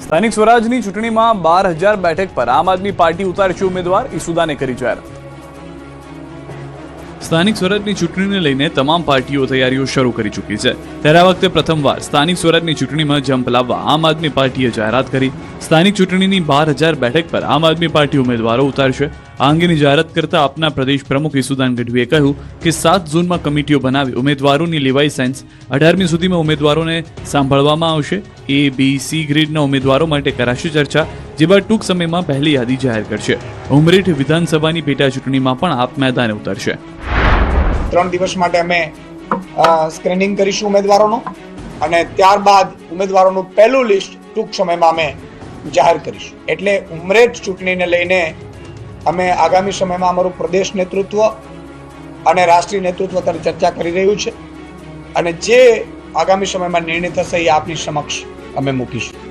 સ્થાનિક સ્વરાજની ચૂંટણીમાં 12,000 બેઠક પર આમ આદમી પાર્ટી ઉતારશે ઉમેદવાર, ઈસુદાને કરી જાહેરાત। સ્થાનિક સ્વરાજની ચૂંટણીને લઈને તમામ પાર્ટીઓ તૈયારીઓ શરૂ કરી ચૂકી છે, ત્યારે આ વખતે પ્રથમવાર સ્થાનિક સ્વરાજની ચૂંટણીમાં જંપ લાવવા આમ આદમી પાર્ટીએ જાહેરાત કરી। સ્થાનિક ચૂંટણીની 12,000 બેઠક પર આમ આદમી પાર્ટી ઉમેદવારો ઉતારશે। આ અંગેની જાહેરાત કરતા આપના પ્રદેશ પ્રમુખ ઈસુદાન ગઢવીએ કહ્યું કે 7 જૂનમાં કમિટીઓ બનાવી ઉમેદવારોની લેવાઈ સાયન્સ 18મી સુધીમાં ઉમેદવારોને સાંભળવામાં આવશે। A, B, C ગ્રેડના ઉમેદવારો માટે કરાશે ચર્ચા, જે બાદ ટૂંક સમયમાં પહેલી યાદી જાહેર કરશે। ઉમરેઠ વિધાનસભાની પેટા ચૂંટણીમાં પણ આપ મેદાને ઉતરશે। 3 દિવસ માટે અમે સ્ક્રીનિંગ કરીશું ઉમેદવારોનું અને ત્યારબાદ ઉમેદવારોનું પહેલું લિસ્ટ ટૂંક સમયમાં અમે જાહેર કરીશું। એટલે ઉમરેઠ ચૂંટણીને લઈને અમે આગામી સમયમાં અમારું પ્રદેશ નેતૃત્વ અને રાષ્ટ્રીય નેતૃત્વ તરફ ચર્ચા કરી રહ્યું છે અને જે આગામી સમયમાં નિર્ણય થશે એ આપની સમક્ષ અમે મૂકીશું।